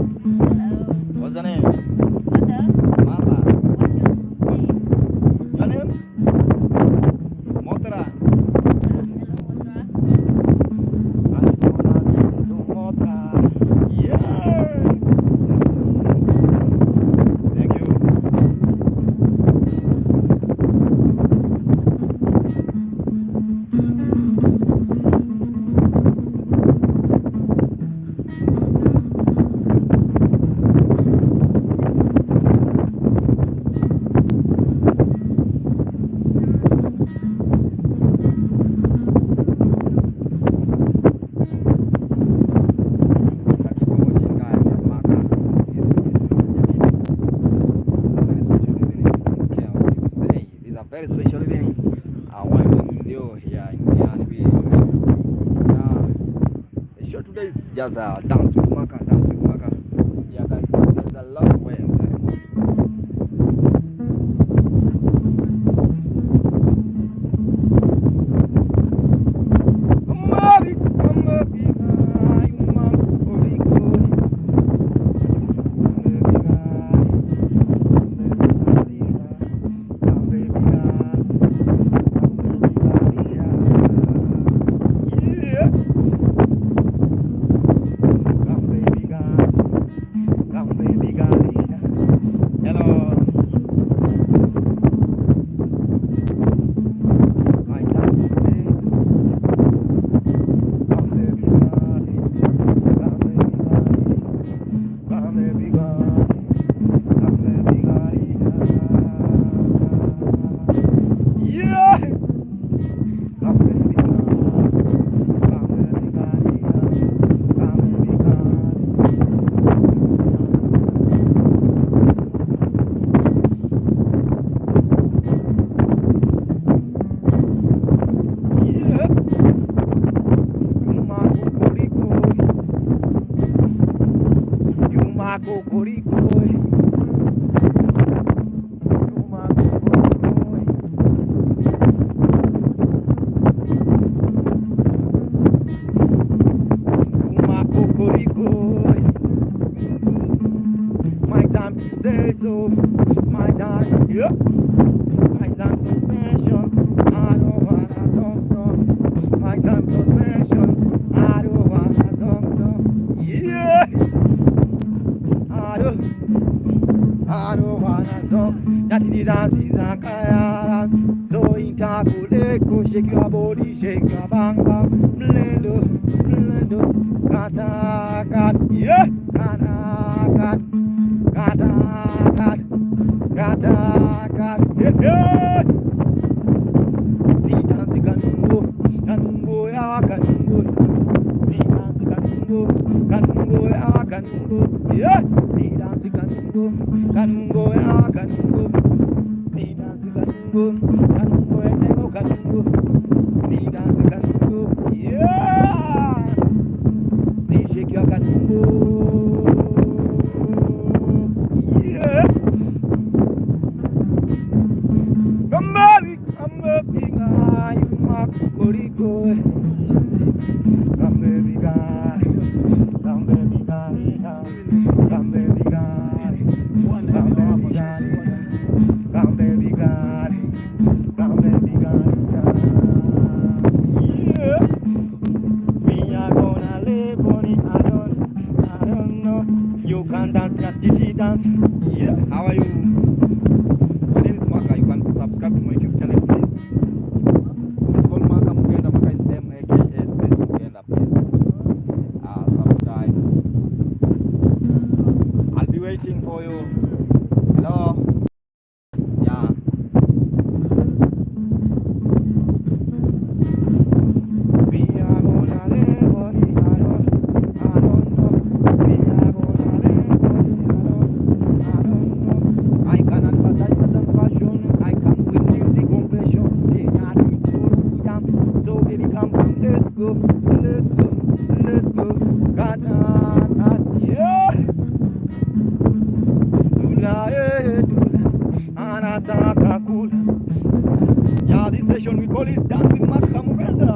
What's your name? Mata. Your name? Motra. Very special event. I want to video here in Miami. The show today is just a dance with Maka, Yeah, guys, there's a lot of ways. My time to say so, my time, yeah. My time so special, I don't wanna talk. My time so special, I don't wanna talk. Yeah. I don't wanna talk. Yati dance is a kaya. So intakuleko, shake your body, shake your bang bang. Blendo, kata kat, yeah. Kata kat, yeah. Ni dance kanungo ya kanungo. Ni dance kanungo ya kanungo, yeah. Ni dance kanungo ya kanungo. Ni dance kanungo ya kanungo. Ni dance kanungo, yeah. Ni shake your kanungo. You can dance that DJ dance. Yeah, how are you? My name is Maka. You can subscribe to my YouTube channel, please. It's called Maka Mugenda. Maka is M-A-K-A space Mugenda, please. Subscribe. I'll be waiting for you. Hello. Yeah. We are gonna live on it. I don't know. We are gonna live on it. I don't know. I can advertise as passion. I can win music compression. They are doing good jam. So baby, come, let's go. Gata, yeah. Anataka kula. Yeah, this session we call it Dance with Maka Mugenda.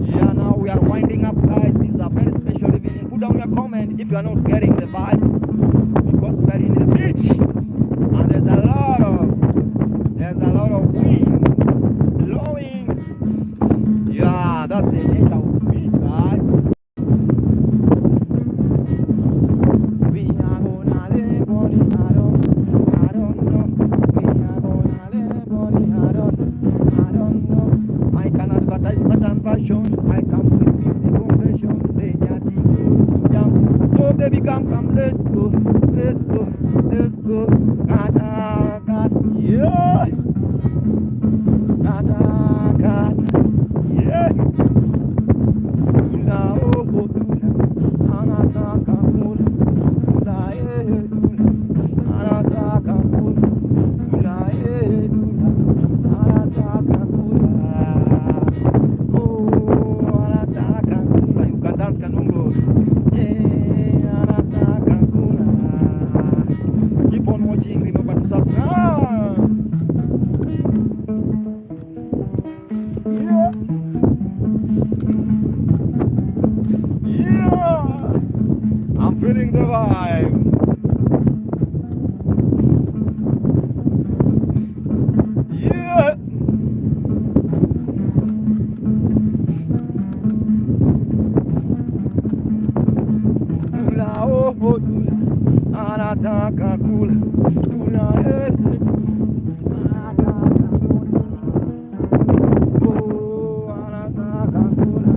Yeah, now we are winding up, guys. This is a very special evening. Put down your comments. comment if you are not getting the vibe, because we are in the beach and there's a lot of wind blowing. Yeah, that's the nature of the beach, guys. We are gonna live on it, I don't know. We are gonna live on it, I don't know. I can advertise pattern fashion, I come with music compression, they are jump. So baby come, let's go, gata, yeah, gata, yeah. Dula, oh, dula, anataka mula, dula, dula, anataka mula, dula, dula, anataka mula. Oh, anataka mula, you can dance kanungo. Yeah, anataka mula. Keep on watching, remember to subscribe. Yeah. Yeah, I'm feeling the vibe. Yeah. Dula, oh, dula, anataka kula, dula, anataka kula, oh, anataka kula.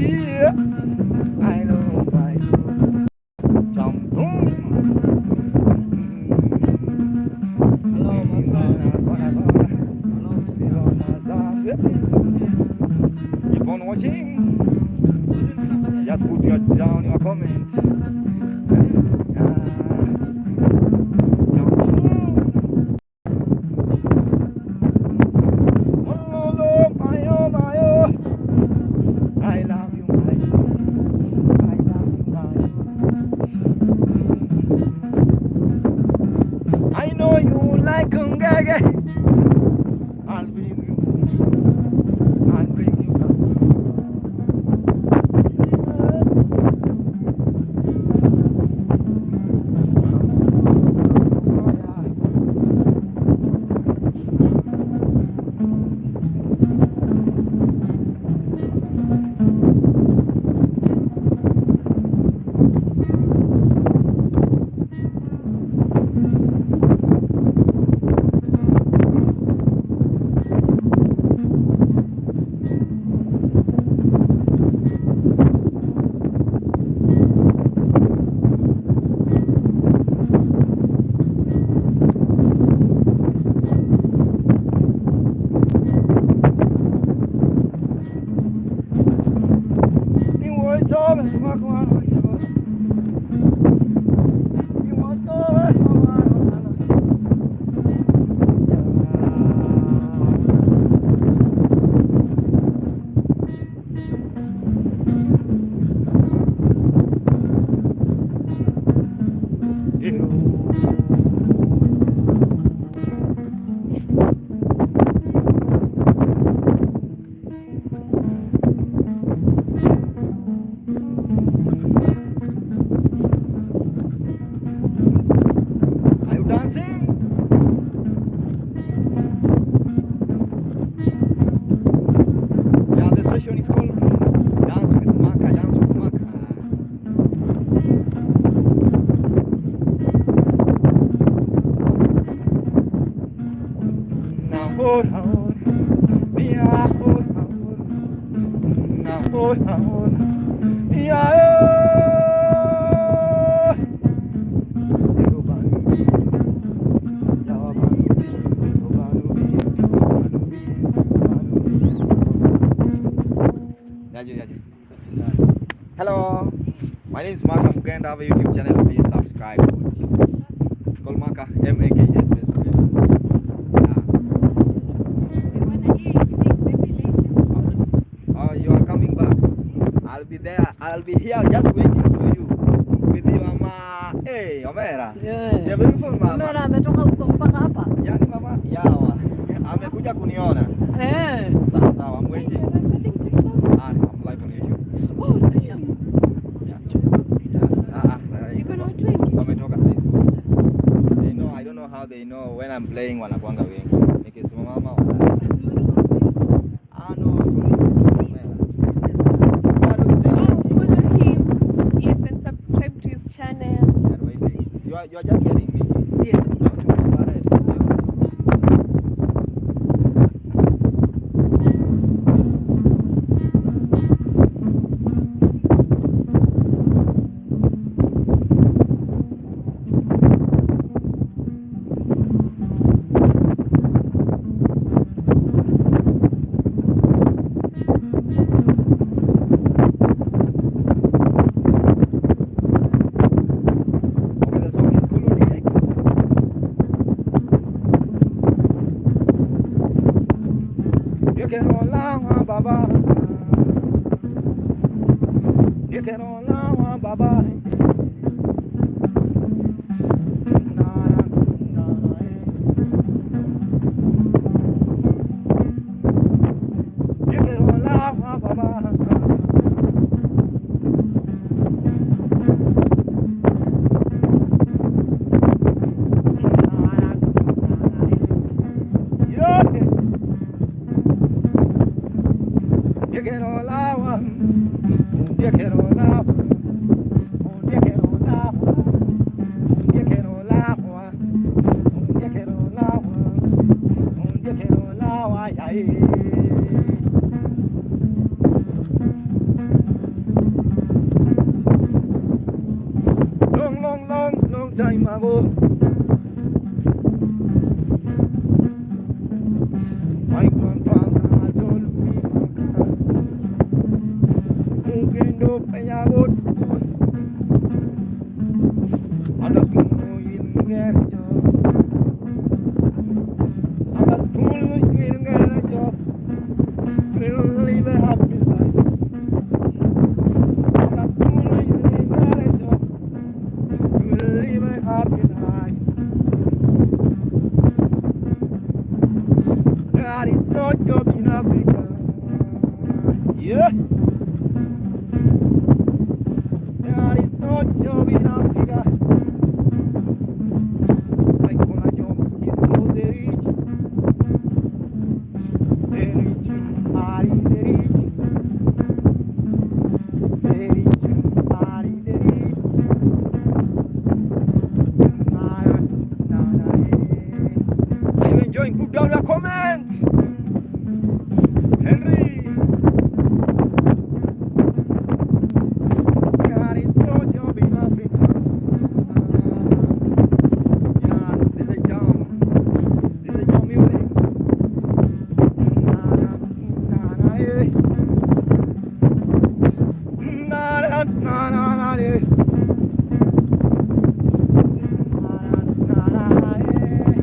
yeah. I know, I know. Jump, boom. Hello, my friend. Keep on watching. Just put down your comments. I love you, my I love you, my. I know you like Ngege. I'll bring you. I'll bring you down. Are you dancing? Yeah, the session is called Dance with Maka, Dance with Maka. Now hold on, yeah, hold on. Now hold on, yeah. Hello, my name is Maka Mugenda. I have a YouTube channel. Please subscribe. It's called Maka M-A-K-S. Oh, you are coming back. I'll be there. I'll be here just waiting for you with your mama. Hey, Omera. Yeah. You're beautiful mama. Mama ametoka huko mpaka hapa. Yani mama yawa. Amekuja kuniona. Sawa sawa, I'm waiting. I'm live on YouTube. Oh, that's young. You can not drink. Wametoka sasa. They know, I don't know how they know when I'm playing wanakuanga wengi. Nikisimama mama wala. You are just getting me. Yeah. Baba, you can all now, Baba. Yo quiero la, Yeah. There is no job in Africa. Like when I jump, it's so the rich. The rich are in the rich. The rich are in the rich. Are you enjoying? Put down your comments. Henry. There is no job in Africa. Yeah, this is jam. This is jam music. Na na na na eh. Na na na na na eh. Na na na na eh.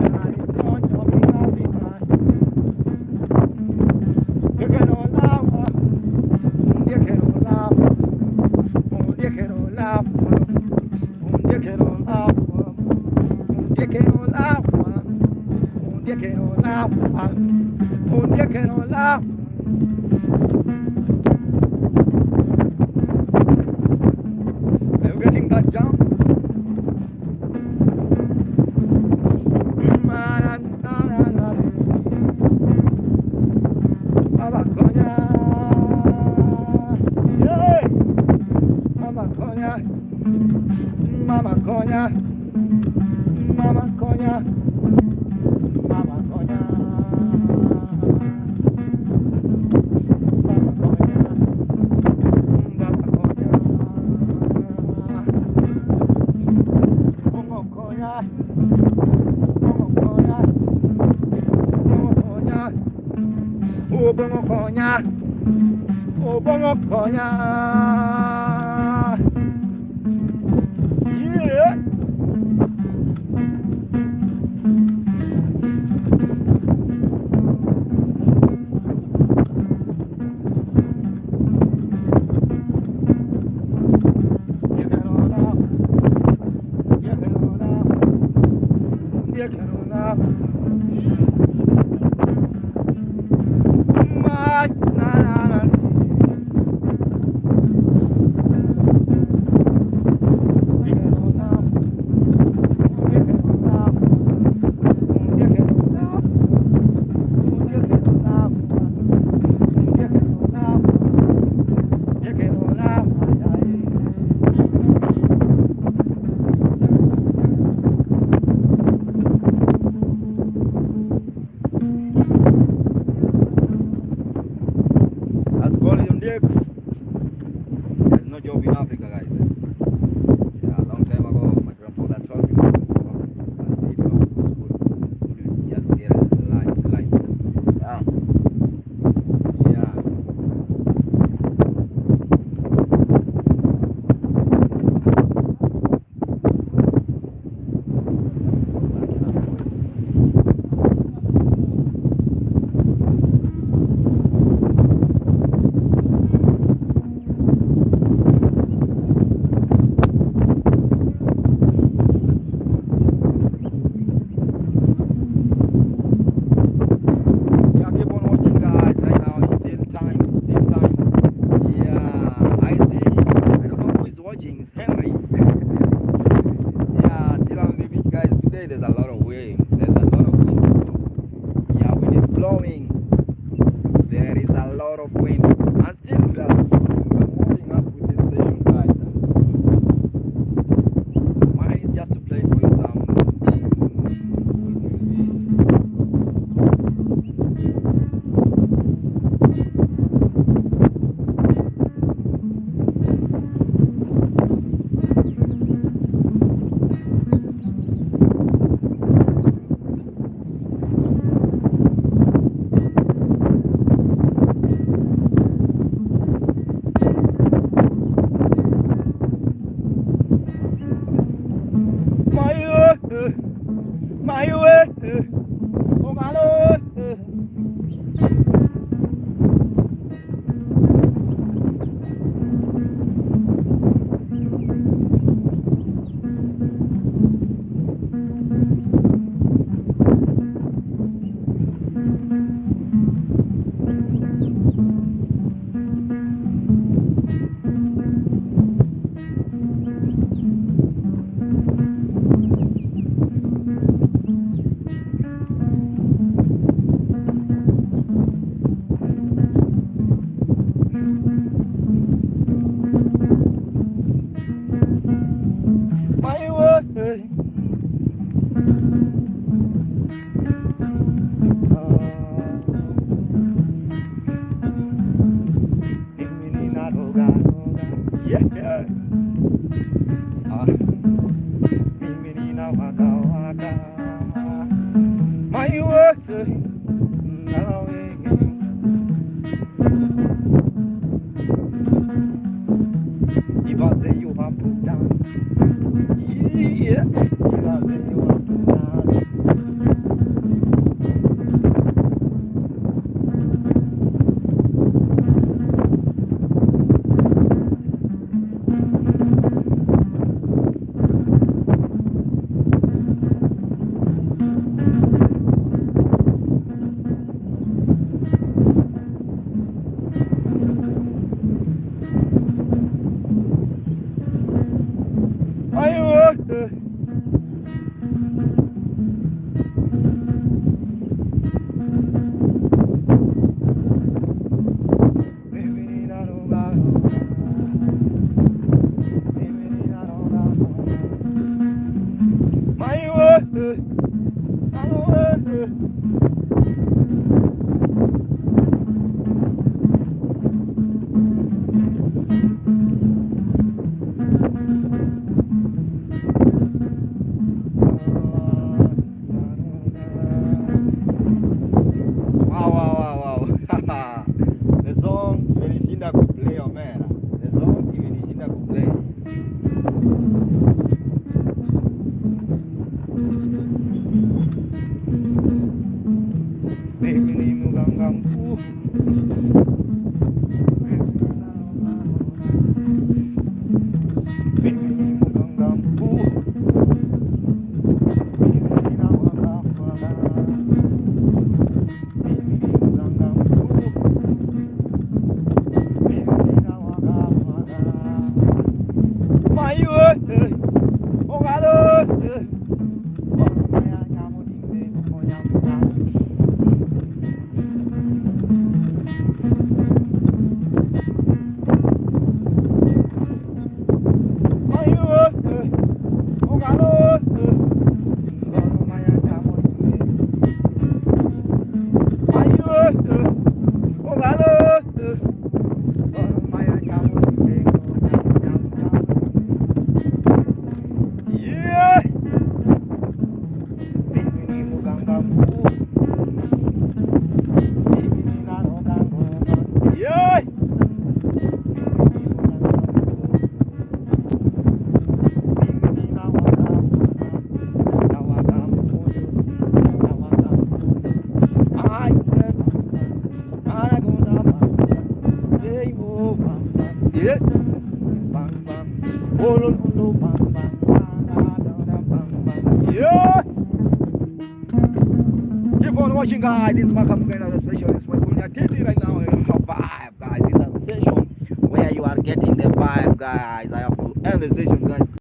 There is no job in Africa. You cannot laugh. You cannot laugh. You cannot laugh. You cannot laugh. You cannot laugh. You cannot laugh. You cannot laugh. Are you getting that jump? Mama Konya. Yeah. Mama Konya. Mama Konya. Mama Konya. Mama Konya. Mama Konya. Mama Konya. Mama Konya. Mama Konya. Mama Konya. Ubongo Konya. Ubongo Konya. Yeah. You cannot laugh. You cannot laugh. You cannot laugh. Na na na. You cannot laugh. You cannot laugh. You cannot laugh. You cannot laugh. You cannot laugh. You cannot laugh. That's quality on deck. There's no job in Africa, guys. Yeah, a long time ago, my grandfather told me. Just get a life. Yeah. Yeah. waka waka. My words, if I say you have to dance, yeah. If I say you have to dance. The song imenishinda kuplay Omera. The song imenishinda kuplay. Mimi ni mganga mkuu. Mimi ni mganga mkuu. Keep on watching, guys. This is Makam Gana, special. This is what we're getting right now. You have vibe, guys. This is a session where you are getting the vibe, guys. I have to end the session, guys.